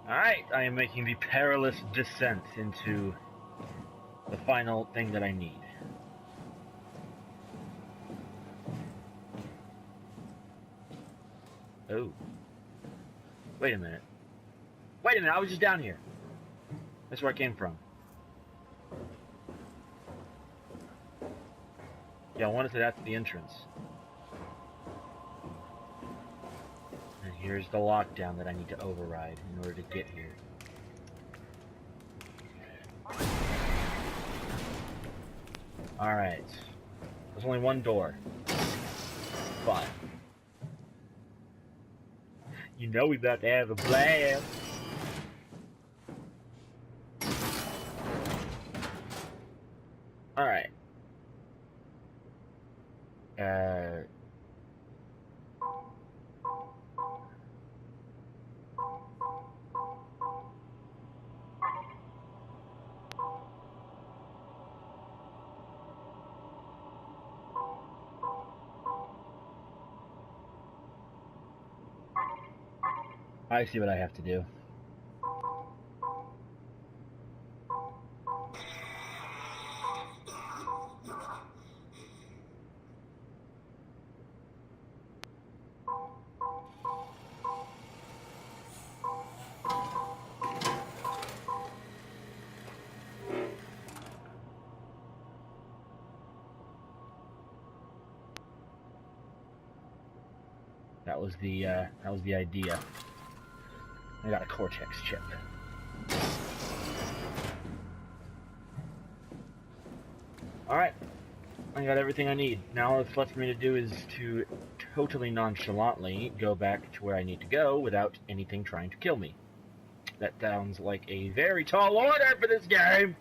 Alright, I am making the perilous descent into the final thing that I need. Oh. Wait a minute. Wait a minute, I was just down here. That's where I came from. Yeah, I wanted to that's the entrance. And here's the lockdown that I need to override in order to get here. Alright. There's only one door. Fine. You know we about to have a blast. Alright. I see what I have to do. That was the idea. I got a Cortex chip. Alright. I got everything I need. Now all that's left for me to do is to totally nonchalantly go back to where I need to go without anything trying to kill me. That sounds like a very tall order for this game!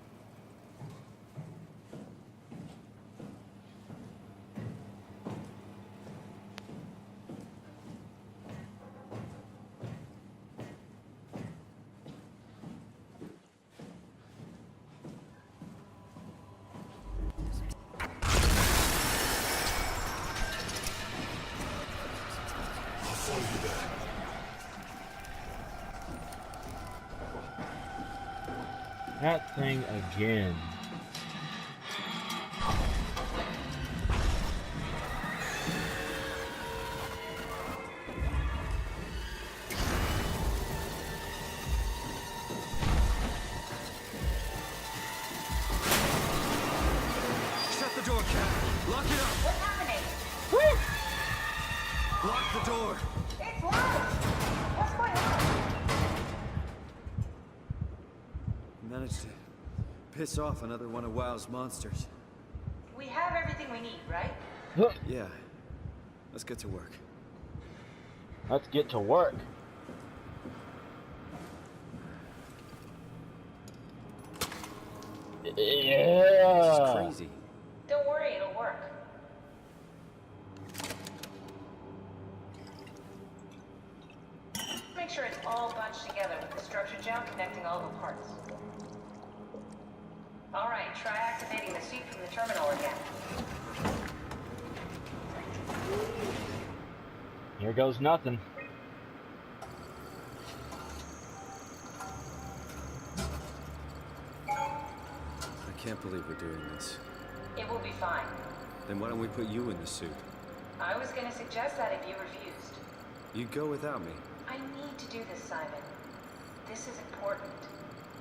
That thing again. Shut the door, Cap. Lock it up. What's happening? Woo! Lock the door. It's locked! What's going on? Managed to piss off another one of WoW's monsters. We have everything we need, right? Yeah. Let's get to work. Let's get to work. This Yeah. is crazy. Don't worry, it'll work. Make sure it's all bunched together with the structure gel connecting all the parts. Alright, try activating the suit from the terminal again. Here goes nothing. I can't believe we're doing this. It will be fine. Then why don't we put you in the suit? I was gonna suggest that if you refused. You'd go without me. I need to do this, Simon. This is important.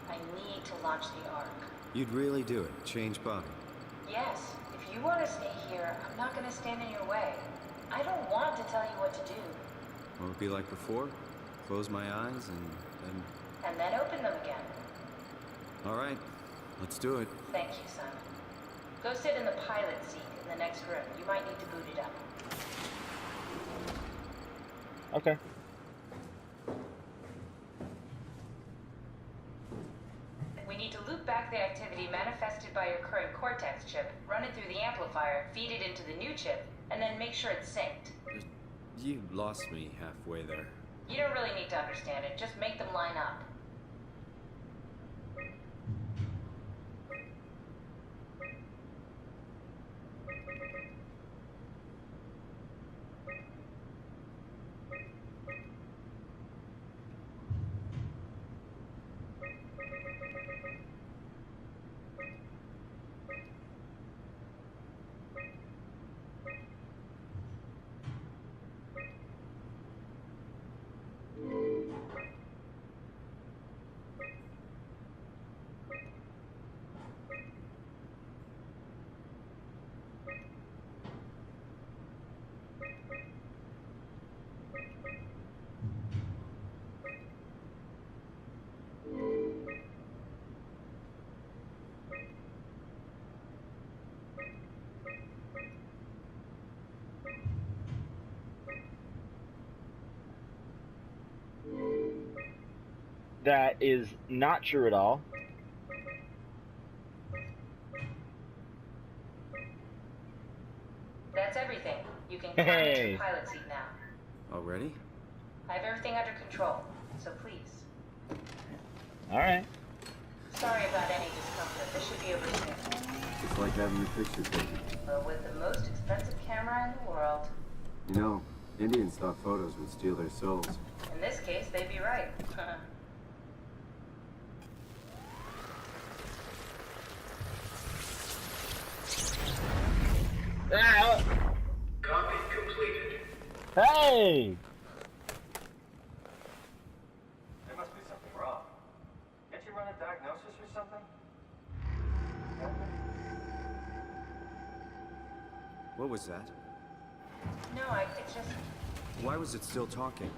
I need to launch the Ark. You'd really do it. Change body. Yes, if you want to stay here, I'm not going to stand in your way. I don't want to tell you what to do. Won't it be like before? Close my eyes and then... And then open them again. All right. Let's do it. Thank you, Simon. Go sit in the pilot seat in the next room. You might need to boot it up. Okay. We need to loop back the activity manifested by your current Cortex chip, run it through the amplifier, feed it into the new chip, and then make sure it's synced. You lost me halfway there. You don't really need to understand it, just make them line up. That is not true at all. That's everything. You can climb into the pilot seat now. Already? I have everything under control, so please. Alright. Sorry about any discomfort. This should be over soon. It's like having your picture taken. But with the most expensive camera in the world. You know, Indian stock photos would steal their souls. In this case, they'd be right. Ah! Copy completed. Hey! There must be something wrong. Can't you run a diagnosis or something? What was that? No, it's just... Why was it still talking?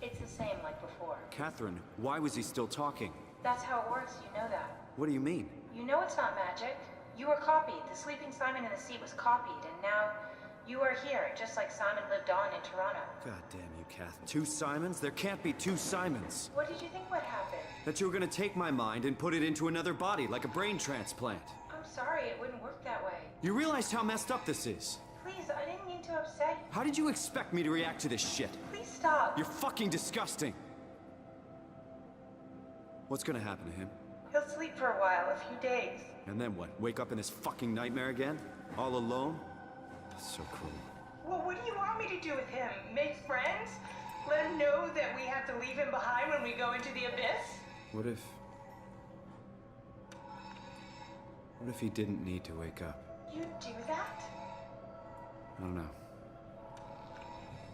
It's the same like before. Catherine, why was he still talking? That's how it works, you know that. What do you mean? You know it's not magic. You were copied. The sleeping Simon in the seat was copied, and now you are here, just like Simon lived on in Toronto. God damn you, Kath. 2 Simons? There can't be 2 Simons. What did you think would happen? That you were gonna take my mind and put it into another body, like a brain transplant. I'm sorry, it wouldn't work that way. You realize how messed up this is? Please, I didn't mean to upset you. How did you expect me to react to this shit? Please stop. You're fucking disgusting. What's gonna happen to him? He'll sleep for a while, a few days. And then what? Wake up in this fucking nightmare again? All alone? That's so cruel. Well, what do you want me to do with him? Make friends? Let him know that we have to leave him behind when we go into the abyss? What if he didn't need to wake up? You do that? I don't know.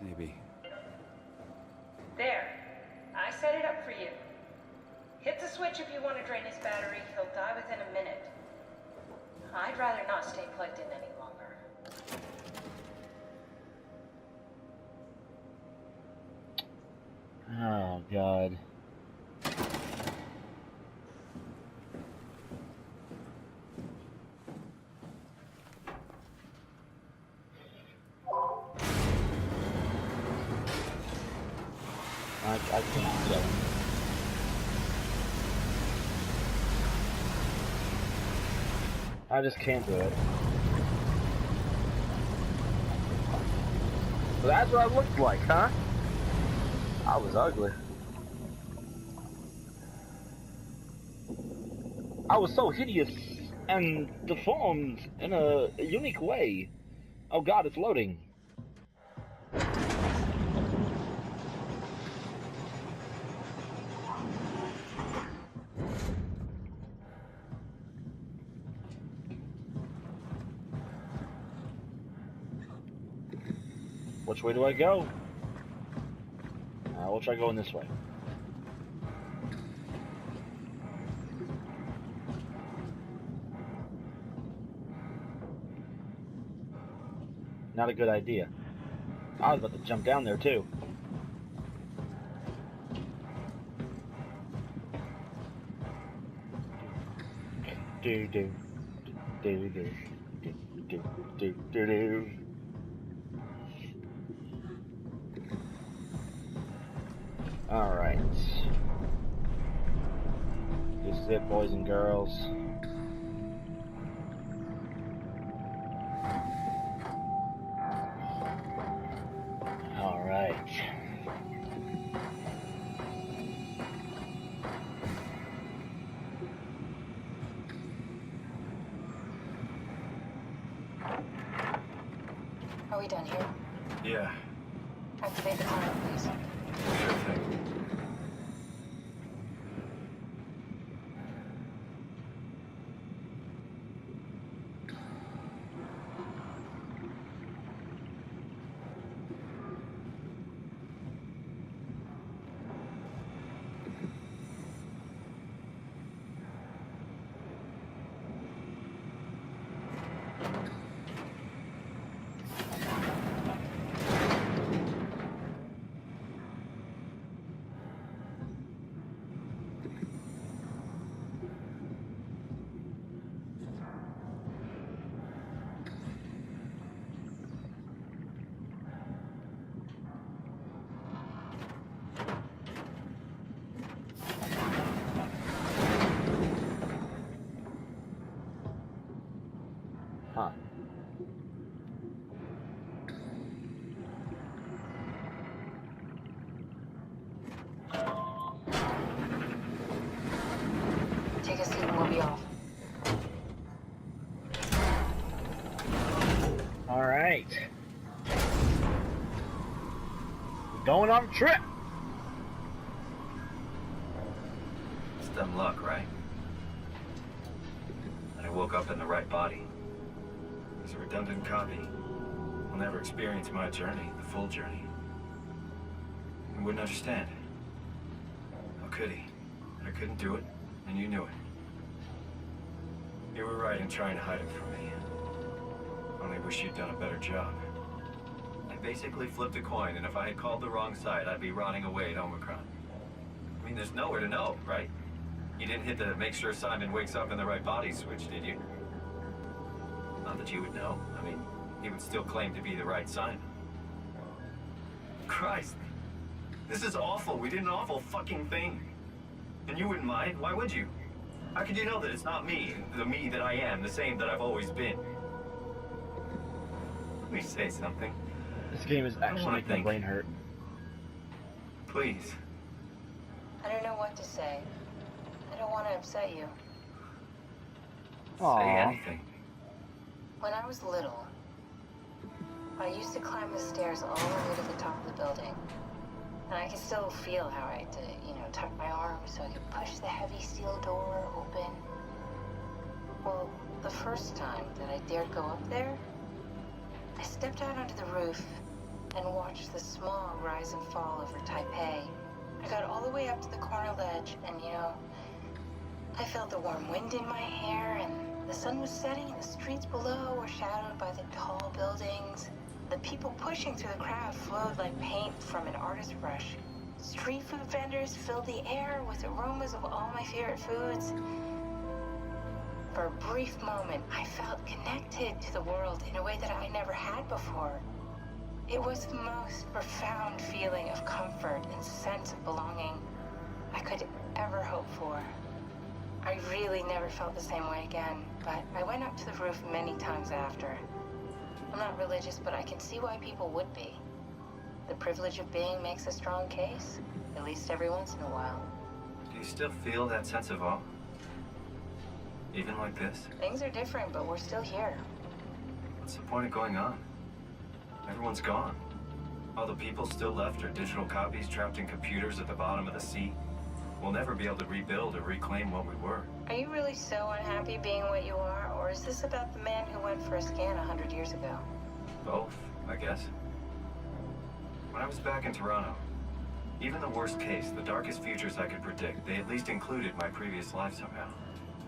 Maybe. There. I set it up for you. Hit the switch if you want to drain his battery. He'll die within a minute. I'd rather not stay plugged in any longer. Oh, God. I can't do it. I just can't do it. So that's what I looked like, huh? I was ugly. I was so hideous and deformed in a unique way. Oh God, it's loading. Which way do I go? We'll try going this way. Not a good idea. I was about to jump down there too. Do. Alright. This is it, boys and girls. Alright. Are we done here? Yeah, Activate the camera, please. sure thing. Alright. We're going on a trip! It's dumb luck, right? And I woke up in the right body. As a redundant copy, I'll never experience my journey, the full journey. He wouldn't understand. How could he? I couldn't do it, and you knew it. You were right in trying to hide it from me. Only wish you'd done a better job. I basically flipped a coin, and if I had called the wrong side, I'd be rotting away at Omicron. I mean, there's nowhere to know, right? You didn't hit the make sure Simon wakes up in the right body switch, did you? Not that you would know. I mean, he would still claim to be the right Simon. Christ. This is awful. We did an awful fucking thing. And you wouldn't mind? Why would you? How could you know that it's not me, the me that I am, the same that I've always been? Please say something. This game is actually making my brain hurt. Please. I don't know what to say. I don't want to upset you. Aww. Say anything. When I was little, I used to climb the stairs all the way to the top of the building. And I can still feel how I had to, tuck my arms so I could push the heavy steel door open. Well, the first time that I dared go up there, I stepped out onto the roof and watched the smog rise and fall over Taipei. I got all the way up to the corner ledge and, I felt the warm wind in my hair and the sun was setting and the streets below were shadowed by the tall buildings. The people pushing through the crowd flowed like paint from an artist's brush. Street food vendors filled the air with aromas of all my favorite foods. For a brief moment, I felt connected to the world in a way that I never had before. It was the most profound feeling of comfort and sense of belonging I could ever hope for. I really never felt the same way again, but I went up to the roof many times after. I'm not religious, but I can see why people would be. The privilege of being makes a strong case, at least every once in a while. Do you still feel that sense of awe? Even like this? Things are different, but we're still here. What's the point of going on? Everyone's gone. All the people still left are digital copies trapped in computers at the bottom of the sea. We'll never be able to rebuild or reclaim what we were. Are you really so unhappy being what you are, or is this about the man who went for a scan 100 years ago? Both, I guess. When I was back in Toronto, even the worst case, the darkest futures I could predict, they at least included my previous life somehow.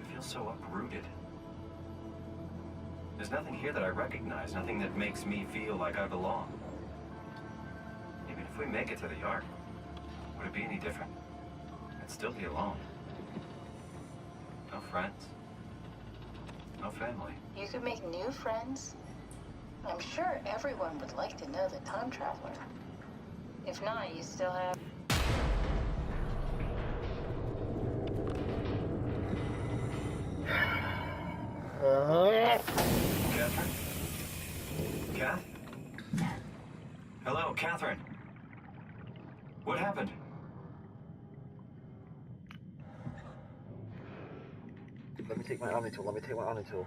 I feel so uprooted. There's nothing here that I recognize, nothing that makes me feel like I belong. Even if we make it to the Ark, would it be any different? I'd still be alone. No friends. No family. You could make new friends. I'm sure everyone would like to know the time traveler. If not, you still have... Catherine? Kath? Hello, Catherine. What happened? Let me take my Omni tool.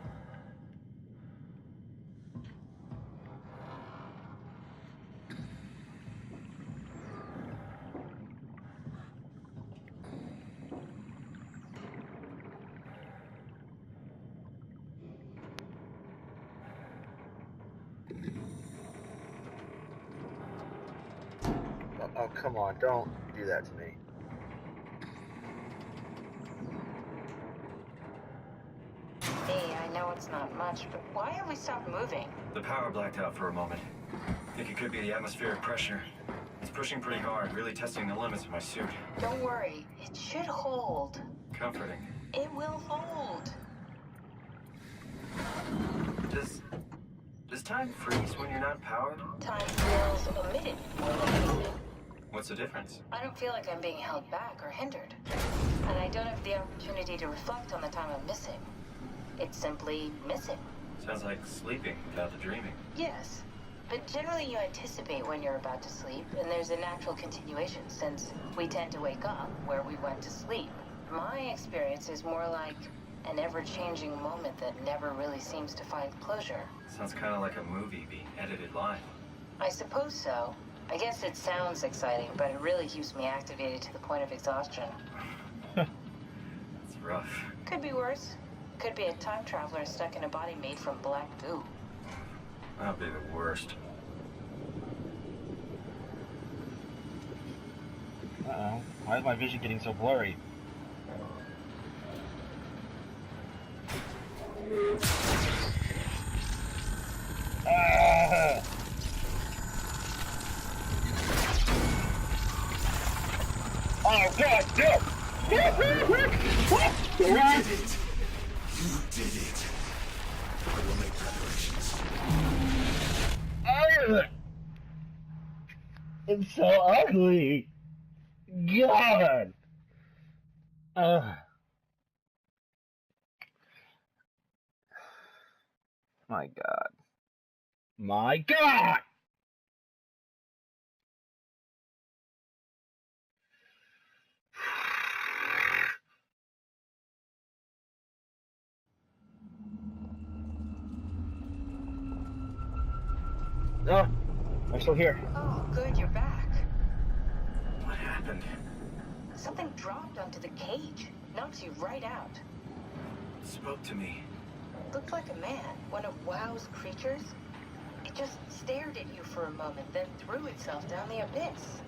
Oh, come on, don't do that to me. Hey, I know it's not much, but why have we stopped moving? The power blacked out for a moment. Think it could be the atmospheric pressure. It's pushing pretty hard, really testing the limits of my suit. Don't worry, it should hold. Comforting. It will hold. Does time freeze when you're not powered? Time feels omitted more than needed. What's the difference? I don't feel like I'm being held back or hindered. And I don't have the opportunity to reflect on the time I'm missing. It's simply missing. Sounds like sleeping without the dreaming. Yes, but generally you anticipate when you're about to sleep, and there's a natural continuation since we tend to wake up where we went to sleep. My experience is more like an ever-changing moment that never really seems to find closure. Sounds kind of like a movie being edited live. I suppose so. I guess it sounds exciting, but it really keeps me activated to the point of exhaustion. That's rough. Could be worse. Could be a time traveler stuck in a body made from black goo. That'd be the worst. Uh-oh. Why is my vision getting so blurry? Ah! Oh God, no! You did it! You did it! I will make preparations. It's so ugly. God. My God. My God. Oh, I'm still here. Oh, good, you're back. What happened? Something dropped onto the cage. Knocks you right out. It spoke to me. Looked like a man, one of WoW's creatures. It just stared at you for a moment, then threw itself down the abyss.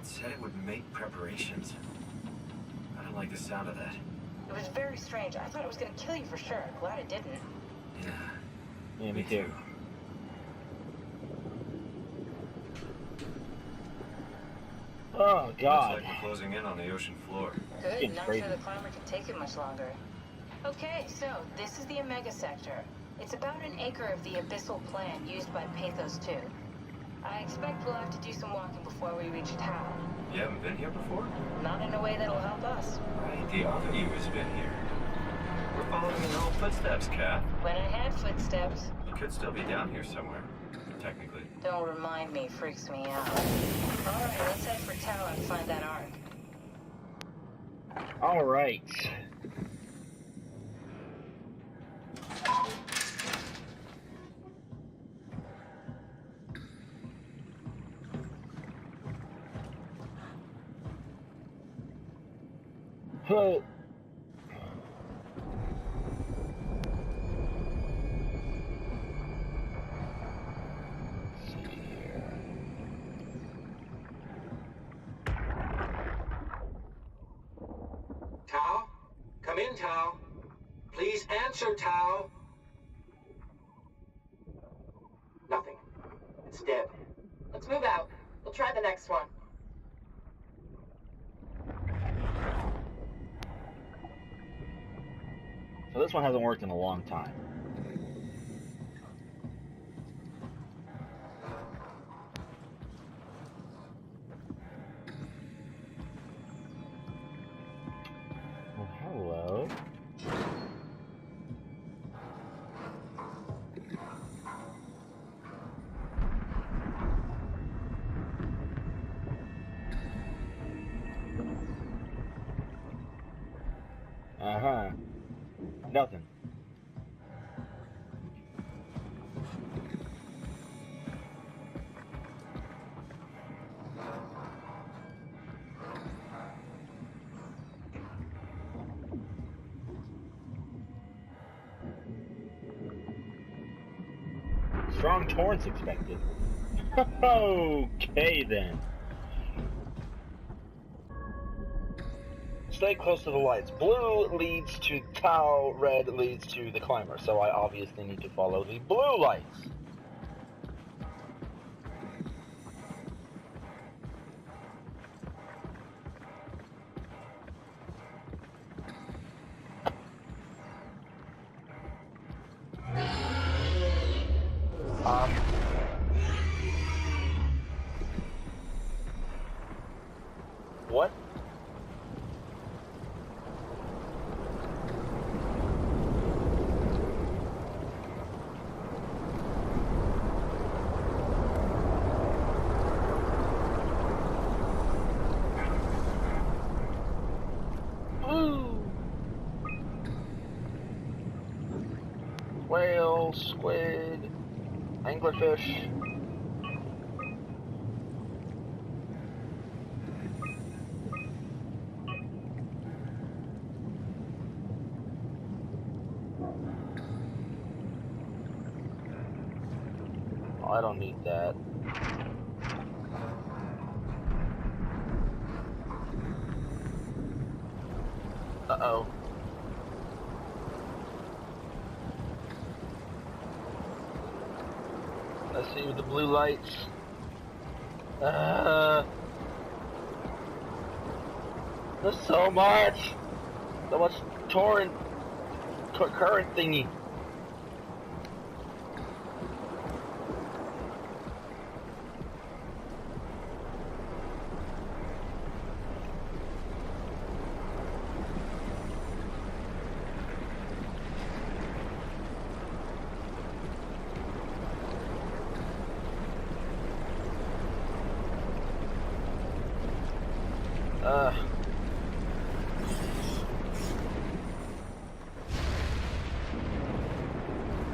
It said it would make preparations. I don't like the sound of that. It was very strange. I thought it was going to kill you for sure. Glad it didn't. Yeah, Me too. Oh God. Looks like we're closing in on the ocean floor. Good, It's not crazy. sure the climber can take it much longer. Okay, so this is the Omega Sector. It's about an acre of the abyssal plan used by Pathos 2. I expect we'll have to do some walking before we reach Tau. You haven't been here before? Not in a way that'll help us. Right, the other you has been here. We're following in your old footsteps, Kat. When I had footsteps, You could still be down here somewhere, technically. don't remind me, freaks me out. Alright, let's head for Tau and find that arc. All right. So, Tao? Come in, Tao. Please answer, Tao. Nothing. It's dead. Let's move out. We'll try the next one. so this one hasn't worked in a long time. Well, hello. Uh-huh. Nothing. Strong torrents expected. Okay then. Stay close to the lights. Blue leads to Tau, red leads to the climber, so I obviously need to follow the blue lights. What? Whale, squid, anglerfish. Oh, I don't need that. Uh-oh. I see with the blue lights. There's so much torrent current thingy.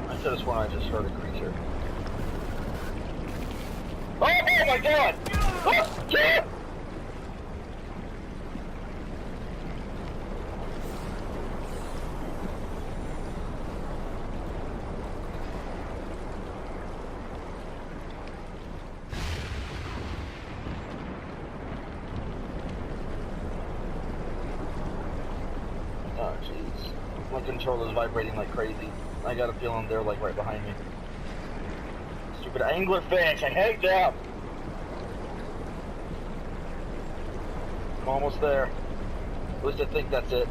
I could have sworn I just heard a creature. Oh my god! Oh, shit! Oh jeez. My controller's vibrating like crazy. I got a feeling they're like right behind me. Stupid anglerfish, I hate them! I'm almost there. At least I think that's it.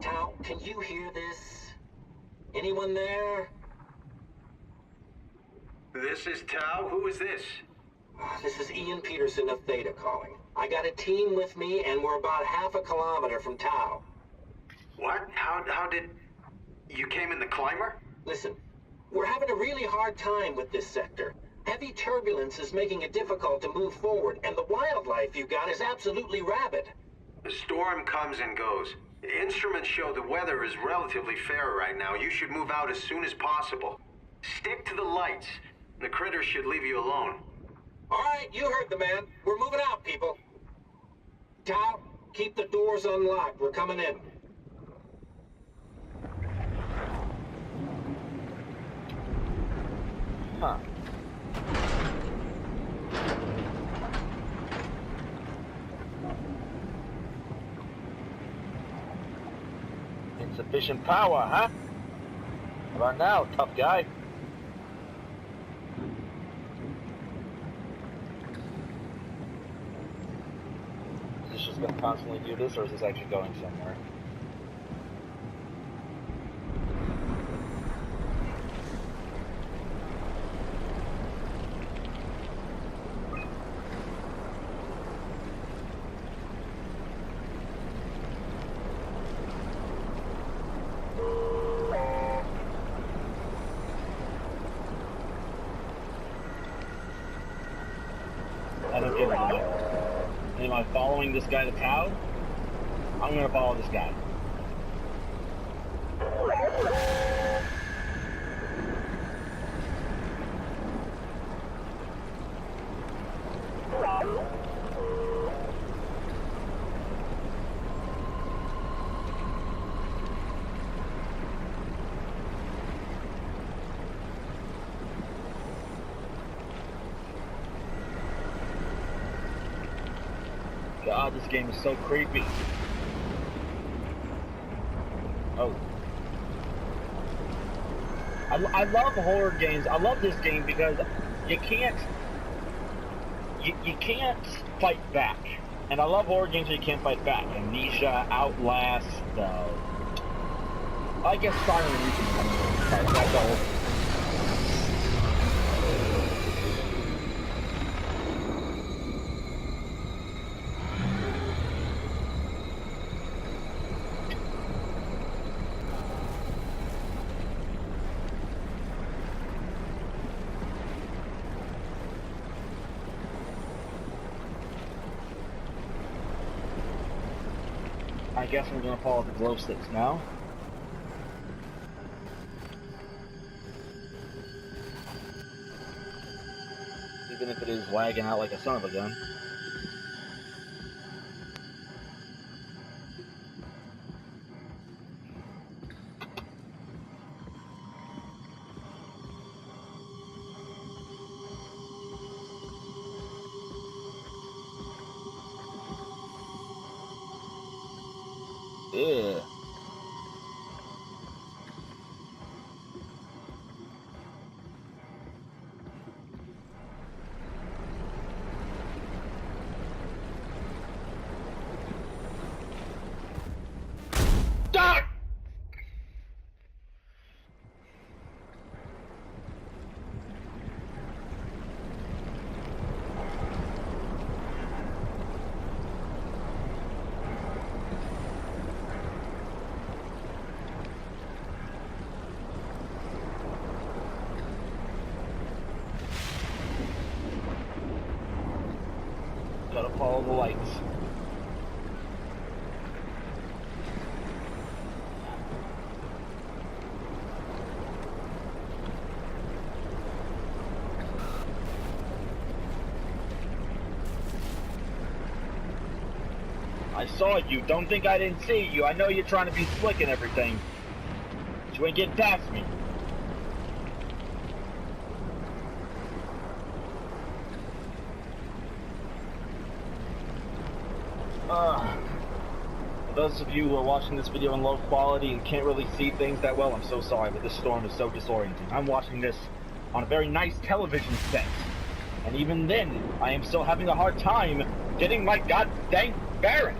Tao, can you hear this? Anyone there? This is Tao. Who is this? This is Ian Peterson of Theta calling. I got a team with me, and we're about half a kilometer from Tao. What? How did... You came in the climber? Listen, we're having a really hard time with this sector. Heavy turbulence is making it difficult to move forward, and the wildlife you got is absolutely rabid. The storm comes and goes. Instruments show the weather is relatively fair right now. You should move out as soon as possible. Stick to the lights. The critters should leave you alone. All right, you heard the man. We're moving out, people. Tao, keep the doors unlocked. We're coming in. Huh. Insufficient power, huh? How about now, tough guy? Is this just gonna constantly do this, or is this actually going somewhere? I don't give a damn. Am I following this guy to Tao? I'm gonna follow this guy. God, this game is so creepy. Oh. I love horror games. I love this game because you can't fight back. And I love horror games where you can't fight back. Amnesia, Outlast, I guess Silent Reach. That's all. I guess I'm gonna follow the glow sticks now. Even if it is lagging out like a son of a gun. Yeah. Stop! Gotta follow the lights. I saw you. Don't think I didn't see you. I know you're trying to be slick and everything. But you ain't getting past me. For those of you who are watching this video in low quality and can't really see things that well, I'm so sorry, but this storm is so disorienting. I'm watching this on a very nice television set. And even then, I am still having a hard time getting my god-dang bearings.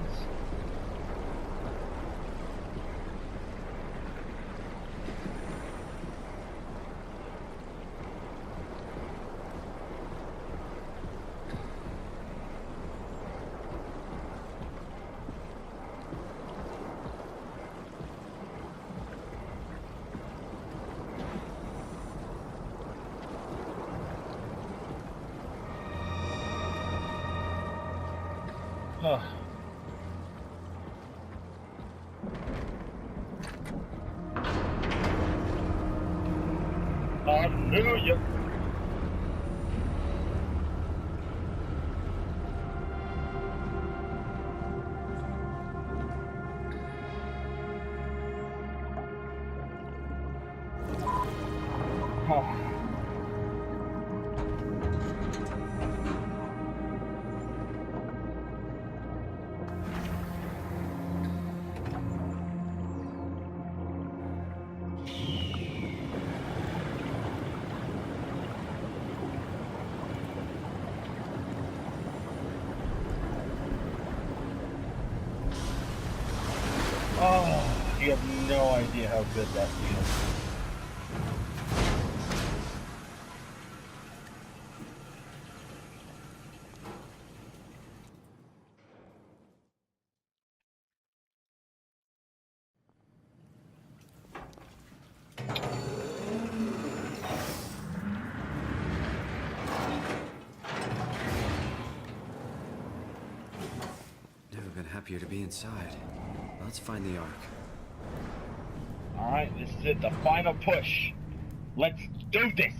Hallelujah. Oh. Oh, you have no idea how good that feels. Never been happier to be inside. Let's find the Ark. Alright, this is it, the final push. Let's do this!